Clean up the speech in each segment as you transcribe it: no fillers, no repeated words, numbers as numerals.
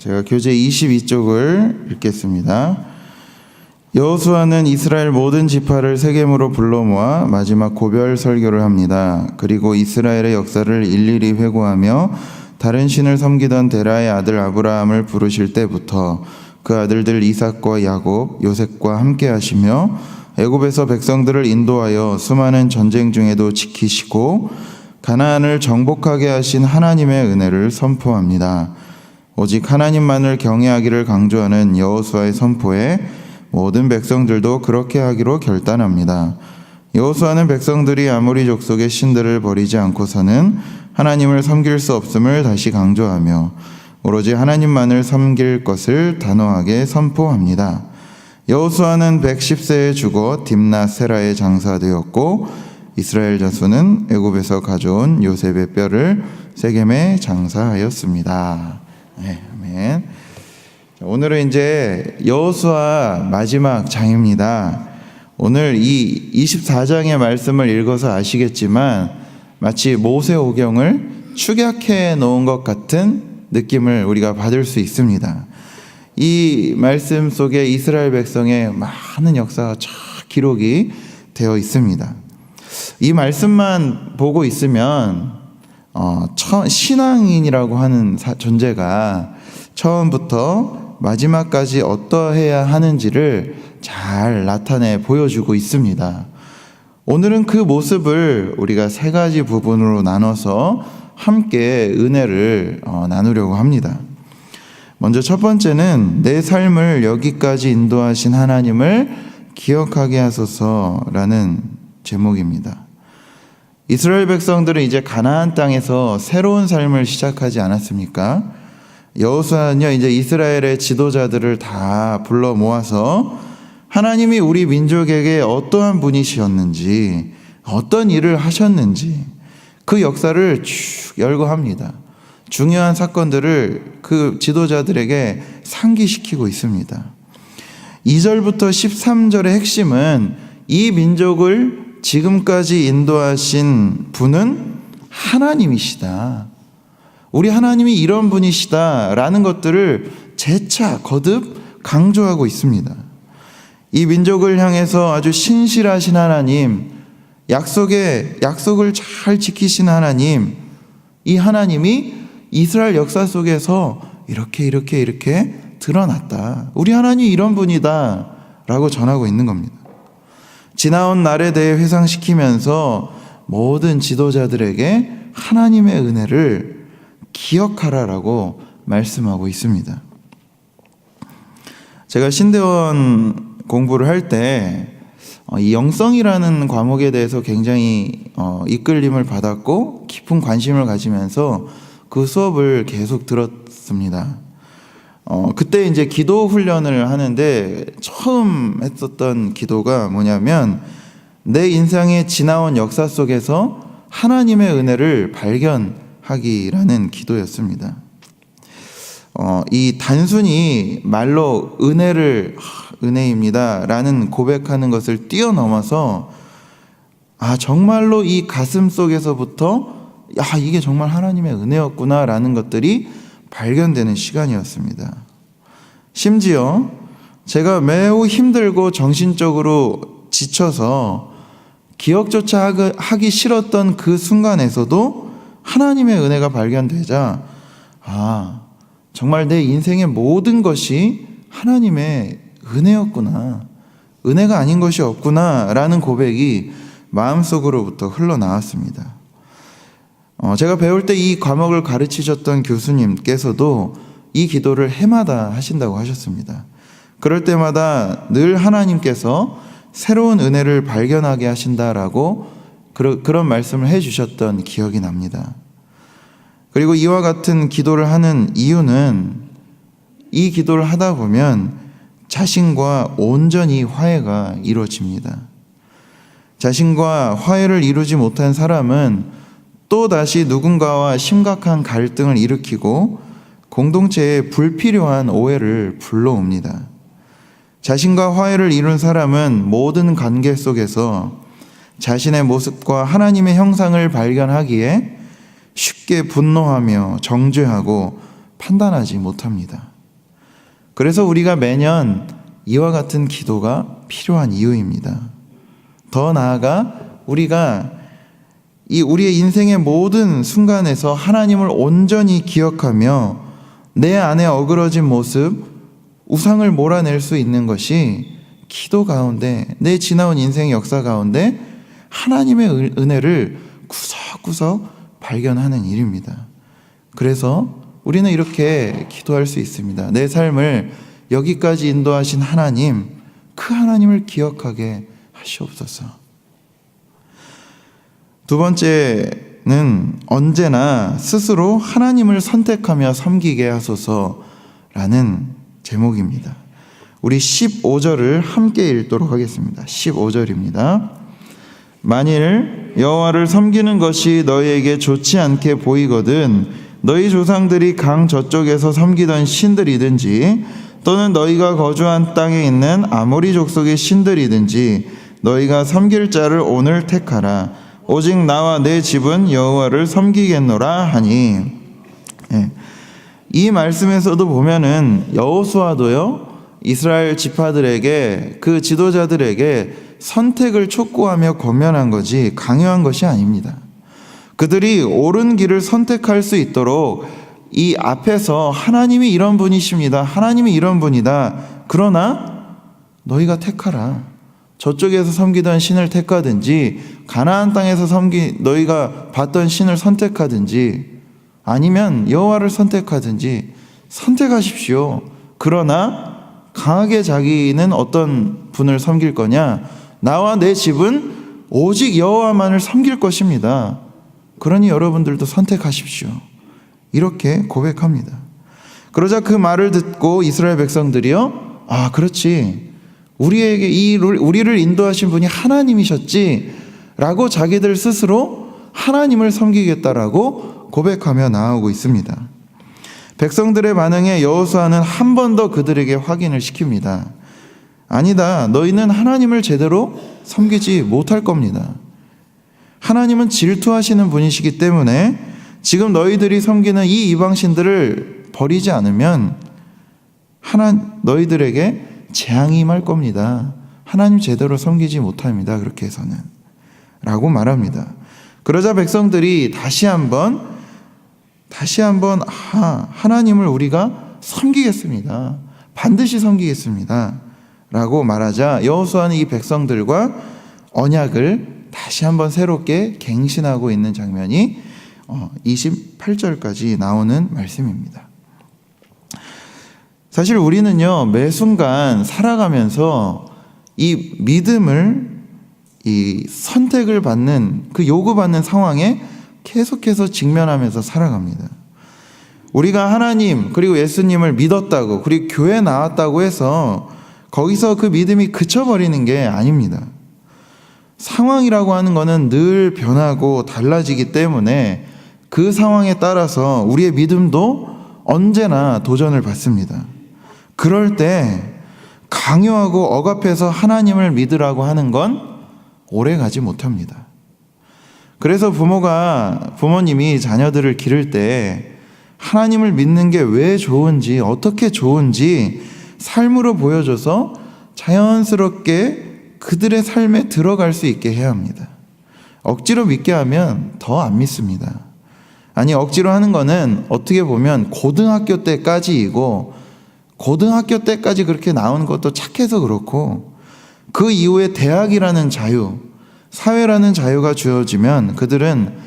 제가 교재 22쪽을 읽겠습니다. 여호수아는 이스라엘 모든 지파를 세겜으로 불러 모아 마지막 고별 설교를 합니다. 그리고 이스라엘의 역사를 일일이 회고하며 다른 신을 섬기던 데라의 아들 아브라함을 부르실 때부터 그 아들들 이삭과 야곱, 요셉과 함께 하시며 애굽에서 백성들을 인도하여 수많은 전쟁 중에도 지키시고 가나안을 정복하게 하신 하나님의 은혜를 선포합니다. 오직 하나님만을 경외하기를 강조하는 여호수아의 선포에 모든 백성들도 그렇게 하기로 결단합니다. 여호수아는 백성들이 아모리 족속의 신들을 버리지 않고서는 하나님을 섬길 수 없음을 다시 강조하며 오로지 하나님만을 섬길 것을 단호하게 선포합니다. 여호수아는 110세에 죽어 딥낫 세라에 장사되었고 이스라엘 자손은 애굽에서 가져온 요셉의 뼈를 세겜에 장사하였습니다. 네, 아멘. 오늘은 이제 여호수아 마지막 장입니다. 오늘 이 24장의 말씀을 읽어서 아시겠지만 마치 모세오경을 축약해 놓은 것 같은 느낌을 우리가 받을 수 있습니다. 이 말씀 속에 이스라엘 백성의 많은 역사가 쫙 기록이 되어 있습니다. 이 말씀만 보고 있으면 신앙인이라고 하는 존재가 처음부터 마지막까지 어떠해야 하는지를 잘 나타내 보여주고 있습니다. 오늘은 그 모습을 우리가 세 가지 부분으로 나눠서 함께 은혜를 나누려고 합니다. 먼저 첫 번째는 내 삶을 여기까지 인도하신 하나님을 기억하게 하소서라는 제목입니다. 이스라엘 백성들은 이제 가나안 땅에서 새로운 삶을 시작하지 않았습니까? 여호수아는요, 이제 이스라엘의 지도자들을 다 불러 모아서 하나님이 우리 민족에게 어떠한 분이셨는지, 어떤 일을 하셨는지 그 역사를 쭉 열거합니다. 중요한 사건들을 그 지도자들에게 상기시키고 있습니다. 2절부터 13절의 핵심은 이 민족을 지금까지 인도하신 분은 하나님이시다. 우리 하나님이 이런 분이시다라는 것들을 재차 거듭 강조하고 있습니다. 이 민족을 향해서 아주 신실하신 하나님, 약속을 잘 지키신 하나님, 이 하나님이 이스라엘 역사 속에서 이렇게 드러났다. 우리 하나님이 이런 분이다 라고 전하고 있는 겁니다. 지나온 날에 대해 회상시키면서 모든 지도자들에게 하나님의 은혜를 기억하라라고 말씀하고 있습니다. 제가 신대원 공부를 할 때 이 영성이라는 과목에 대해서 굉장히 이끌림을 받았고 깊은 관심을 가지면서 그 수업을 계속 들었습니다. 그때 이제 기도 훈련을 하는데 처음 했었던 기도가 뭐냐면 내 인생에 지나온 역사 속에서 하나님의 은혜를 발견하기라는 기도였습니다. 이 단순히 말로 은혜입니다 라는 고백하는 것을 뛰어넘어서 정말로 이 가슴 속에서부터 이게 정말 하나님의 은혜였구나 라는 것들이 발견되는 시간이었습니다. 심지어 제가 매우 힘들고 정신적으로 지쳐서 기억조차 하기 싫었던 그 순간에서도 하나님의 은혜가 발견되자 정말 내 인생의 모든 것이 하나님의 은혜였구나, 은혜가 아닌 것이 없구나 라는 고백이 마음속으로부터 흘러나왔습니다. 제가 배울 때 이 과목을 가르치셨던 교수님께서도 이 기도를 해마다 하신다고 하셨습니다. 그럴 때마다 늘 하나님께서 새로운 은혜를 발견하게 하신다라고 그런 말씀을 해주셨던 기억이 납니다. 그리고 이와 같은 기도를 하는 이유는 이 기도를 하다 보면 자신과 온전히 화해가 이루어집니다. 자신과 화해를 이루지 못한 사람은 또다시 누군가와 심각한 갈등을 일으키고 공동체에 불필요한 오해를 불러옵니다. 자신과 화해를 이룬 사람은 모든 관계 속에서 자신의 모습과 하나님의 형상을 발견하기에 쉽게 분노하며 정죄하고 판단하지 못합니다. 그래서 우리가 매년 이와 같은 기도가 필요한 이유입니다. 더 나아가 우리가 우리의 인생의 모든 순간에서 하나님을 온전히 기억하며 내 안에 어그러진 모습, 우상을 몰아낼 수 있는 것이 기도 가운데, 내 지나온 인생의 역사 가운데 하나님의 은혜를 구석구석 발견하는 일입니다. 그래서 우리는 이렇게 기도할 수 있습니다. 내 삶을 여기까지 인도하신 하나님, 그 하나님을 기억하게 하시옵소서. 두 번째는 언제나 스스로 하나님을 선택하며 섬기게 하소서라는 제목입니다. 우리 15절을 함께 읽도록 하겠습니다. 15절입니다. 만일 여호와를 섬기는 것이 너희에게 좋지 않게 보이거든 너희 조상들이 강 저쪽에서 섬기던 신들이든지 또는 너희가 거주한 땅에 있는 아모리 족속의 신들이든지 너희가 섬길 자를 오늘 택하라. 오직 나와 내 집은 여호와를 섬기겠노라 하니. 이 말씀에서도 보면은 여호수아도요, 이스라엘 지파들에게, 그 지도자들에게 선택을 촉구하며 권면한 거지 강요한 것이 아닙니다. 그들이 옳은 길을 선택할 수 있도록 이 앞에서 하나님이 이런 분이십니다, 하나님이 이런 분이다, 그러나 너희가 택하라. 저쪽에서 섬기던 신을 택하든지 가나안 땅에서 너희가 봤던 신을 선택하든지 아니면 여호와를 선택하든지 선택하십시오. 그러나 강하게 자기는 어떤 분을 섬길 거냐? 나와 내 집은 오직 여호와만을 섬길 것입니다. 그러니 여러분들도 선택하십시오. 이렇게 고백합니다. 그러자 그 말을 듣고 이스라엘 백성들이요, 아, 그렇지, 우리를 인도하신 분이 하나님이셨지 라고 자기들 스스로 하나님을 섬기겠다라고 고백하며 나아오고 있습니다. 백성들의 반응에 여호수아는 한 번 더 그들에게 확인을 시킵니다. 아니다, 너희는 하나님을 제대로 섬기지 못할 겁니다. 하나님은 질투하시는 분이시기 때문에 지금 너희들이 섬기는 이 이방신들을 버리지 않으면 너희들에게 재앙이 임할 겁니다. 하나님 제대로 섬기지 못합니다. 그렇게 해서는 라고 말합니다. 그러자 백성들이 다시 한번 하나님을 우리가 섬기겠습니다. 반드시 섬기겠습니다 라고 말하자 여호수아는 이 백성들과 언약을 다시 한번 새롭게 갱신하고 있는 장면이 28절까지 나오는 말씀입니다. 사실 우리는요, 매 순간 살아가면서 이 믿음을, 이 선택을 받는, 그 요구받는 상황에 계속해서 직면하면서 살아갑니다. 우리가 하나님 그리고 예수님을 믿었다고, 그리고 교회 나왔다고 해서 거기서 그 믿음이 그쳐버리는 게 아닙니다. 상황이라고 하는 것은 늘 변하고 달라지기 때문에 그 상황에 따라서 우리의 믿음도 언제나 도전을 받습니다. 그럴 때 강요하고 억압해서 하나님을 믿으라고 하는 건 오래 가지 못합니다. 그래서 부모님이 자녀들을 기를 때 하나님을 믿는 게 왜 좋은지, 어떻게 좋은지 삶으로 보여줘서 자연스럽게 그들의 삶에 들어갈 수 있게 해야 합니다. 억지로 믿게 하면 더 안 믿습니다. 아니, 억지로 하는 거는 어떻게 보면 고등학교 때까지이고, 고등학교 때까지 그렇게 나오는 것도 착해서 그렇고, 그 이후에 대학이라는 자유, 사회라는 자유가 주어지면 그들은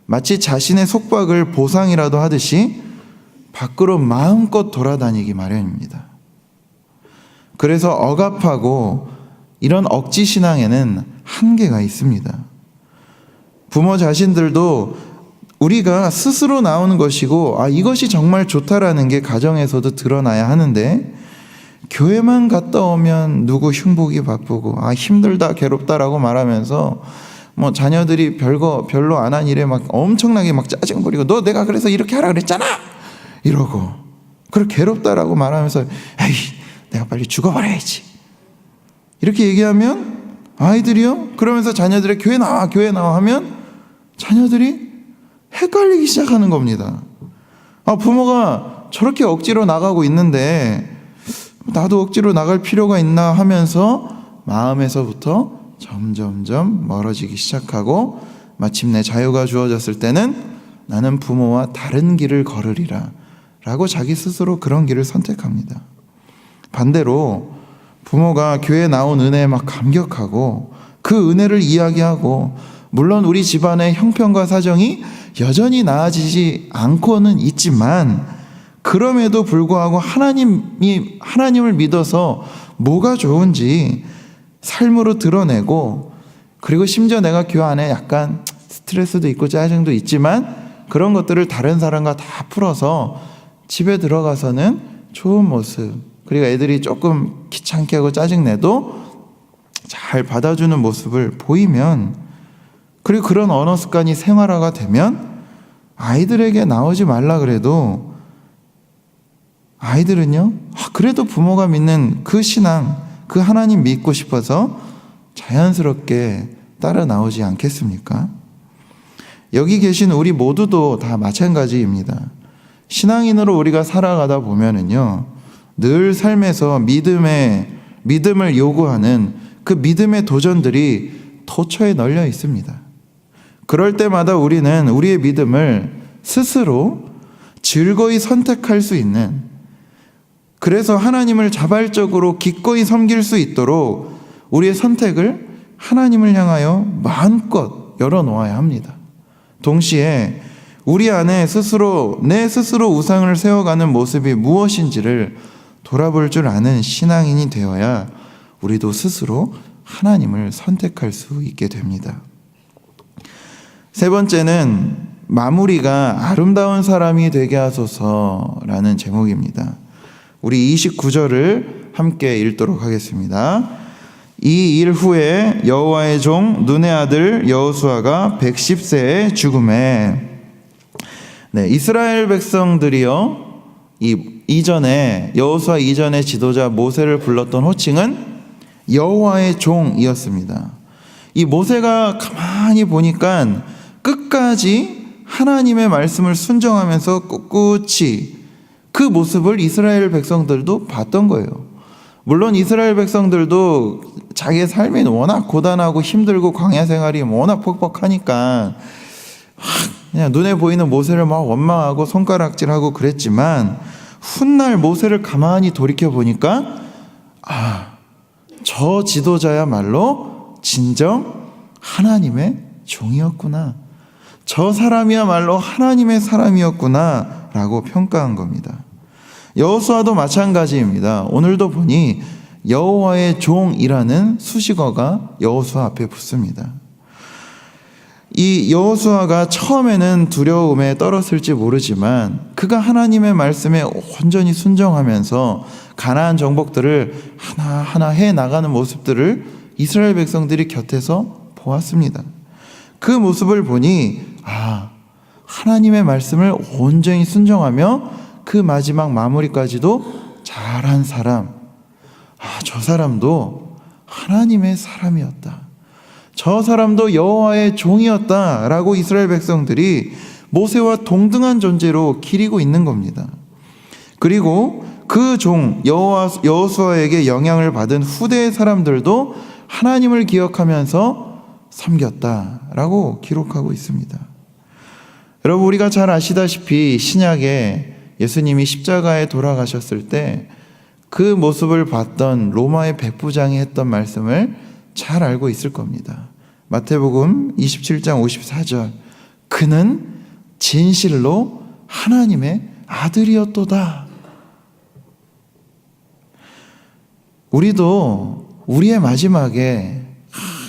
마치 자신의 속박을 보상이라도 하듯이 밖으로 마음껏 돌아다니기 마련입니다. 그래서 억압하고 이런 억지 신앙에는 한계가 있습니다. 부모 자신들도 우리가 스스로 나오는 것이고, 이것이 정말 좋다라는 게 가정에서도 드러나야 하는데, 교회만 갔다 오면 누구 흉보기 바쁘고, 힘들다, 괴롭다라고 말하면서 자녀들이 별로 안 한 일에 엄청나게 짜증 부리고, 너 내가 그래서 이렇게 하라 그랬잖아 이러고, 그걸 괴롭다라고 말하면서 에이, 내가 빨리 죽어버려야지 이렇게 얘기하면 아이들이요, 그러면서 자녀들의 교회 나와 하면 자녀들이 헷갈리기 시작하는 겁니다. 부모가 저렇게 억지로 나가고 있는데 나도 억지로 나갈 필요가 있나 하면서 마음에서부터 점점점 멀어지기 시작하고 마침내 자유가 주어졌을 때는 나는 부모와 다른 길을 걸으리라 라고 자기 스스로 그런 길을 선택합니다. 반대로 부모가 교회에 나온 은혜에 막 감격하고 그 은혜를 이야기하고, 물론 우리 집안의 형편과 사정이 여전히 나아지지 않고는 있지만 그럼에도 불구하고 하나님을 믿어서 뭐가 좋은지 삶으로 드러내고, 그리고 심지어 내가 교회 안에 약간 스트레스도 있고 짜증도 있지만 그런 것들을 다른 사람과 다 풀어서 집에 들어가서는 좋은 모습, 그리고 애들이 조금 귀찮게 하고 짜증내도 잘 받아주는 모습을 보이면, 그리고 그런 언어 습관이 생활화가 되면 아이들에게 나오지 말라 그래도 아이들은요, 그래도 부모가 믿는 그 신앙, 그 하나님 믿고 싶어서 자연스럽게 따라 나오지 않겠습니까? 여기 계신 우리 모두도 다 마찬가지입니다. 신앙인으로 우리가 살아가다 보면은요, 늘 삶에서 믿음을 요구하는 그 믿음의 도전들이 도처에 널려 있습니다. 그럴 때마다 우리는 우리의 믿음을 스스로 즐거이 선택할 수 있는, 그래서 하나님을 자발적으로 기꺼이 섬길 수 있도록 우리의 선택을 하나님을 향하여 마음껏 열어놓아야 합니다. 동시에 우리 안에 내 스스로 우상을 세워가는 모습이 무엇인지를 돌아볼 줄 아는 신앙인이 되어야 우리도 스스로 하나님을 선택할 수 있게 됩니다. 세 번째는 마무리가 아름다운 사람이 되게 하소서라는 제목입니다. 우리 29절을 함께 읽도록 하겠습니다. 이 일 후에 여호와의 종 눈의 아들 여호수아가 110세에 죽음에. 이스라엘 백성들이요, 이전에 여호수아 이전의 지도자 모세를 불렀던 호칭은 여호와의 종이었습니다. 이 모세가 가만히 보니까 끝까지 하나님의 말씀을 순종하면서 꿋꿋이 그 모습을 이스라엘 백성들도 봤던 거예요. 물론 이스라엘 백성들도 자기의 삶이 워낙 고단하고 힘들고 광야 생활이 워낙 퍽퍽하니까 그냥 눈에 보이는 모세를 막 원망하고 손가락질하고 그랬지만, 훗날 모세를 가만히 돌이켜 보니까 저 지도자야말로 진정 하나님의 종이었구나, 저 사람이야말로 하나님의 사람이었구나 라고 평가한 겁니다. 여호수아도 마찬가지입니다. 오늘도 보니 여호와의 종이라는 수식어가 여호수아 앞에 붙습니다. 이 여호수아가 처음에는 두려움에 떨었을지 모르지만 그가 하나님의 말씀에 온전히 순종하면서 가나안 정복들을 하나하나 해나가는 모습들을 이스라엘 백성들이 곁에서 보았습니다. 그 모습을 보니 하나님의 말씀을 온전히 순종하며 그 마지막 마무리까지도 잘한 사람, 저 사람도 하나님의 사람이었다, 저 사람도 여호와의 종이었다 라고 이스라엘 백성들이 모세와 동등한 존재로 기리고 있는 겁니다. 그리고 그 종 여호수아에게 영향을 받은 후대의 사람들도 하나님을 기억하면서 섬겼다라고 기록하고 있습니다. 여러분, 우리가 잘 아시다시피 신약에 예수님이 십자가에 돌아가셨을 때 그 모습을 봤던 로마의 백부장이 했던 말씀을 잘 알고 있을 겁니다. 마태복음 27장 54절, 그는 진실로 하나님의 아들이었도다. 우리도 우리의 마지막에,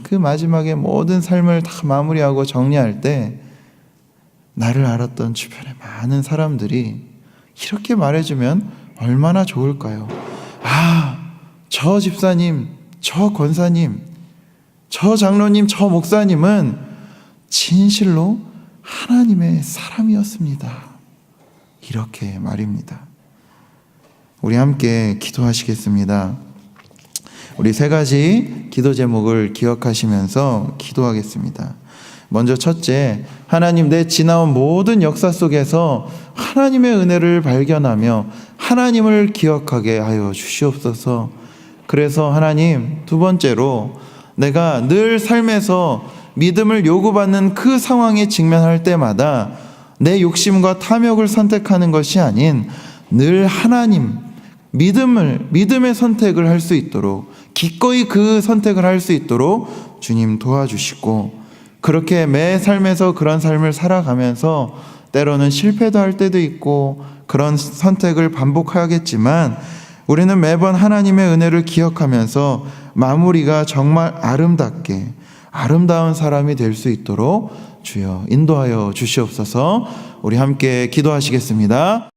그 마지막에 모든 삶을 다 마무리하고 정리할 때 나를 알았던 주변의 많은 사람들이 이렇게 말해주면 얼마나 좋을까요? 저 집사님, 저 권사님, 저 장로님, 저 목사님은 진실로 하나님의 사람이었습니다. 이렇게 말입니다. 우리 함께 기도하시겠습니다. 우리 세 가지 기도 제목을 기억하시면서 기도하겠습니다. 먼저 첫째, 하나님, 내 지나온 모든 역사 속에서 하나님의 은혜를 발견하며 하나님을 기억하게 하여 주시옵소서. 그래서 하나님, 두 번째로 내가 늘 삶에서 믿음을 요구받는 그 상황에 직면할 때마다 내 욕심과 탐욕을 선택하는 것이 아닌 늘 하나님, 믿음의 선택을 할 수 있도록, 기꺼이 그 선택을 할 수 있도록 주님 도와주시고, 그렇게 매 삶에서 그런 삶을 살아가면서 때로는 실패도 할 때도 있고 그런 선택을 반복하겠지만 우리는 매번 하나님의 은혜를 기억하면서 마무리가 정말 아름답게 아름다운 사람이 될 수 있도록 주여 인도하여 주시옵소서. 우리 함께 기도하시겠습니다.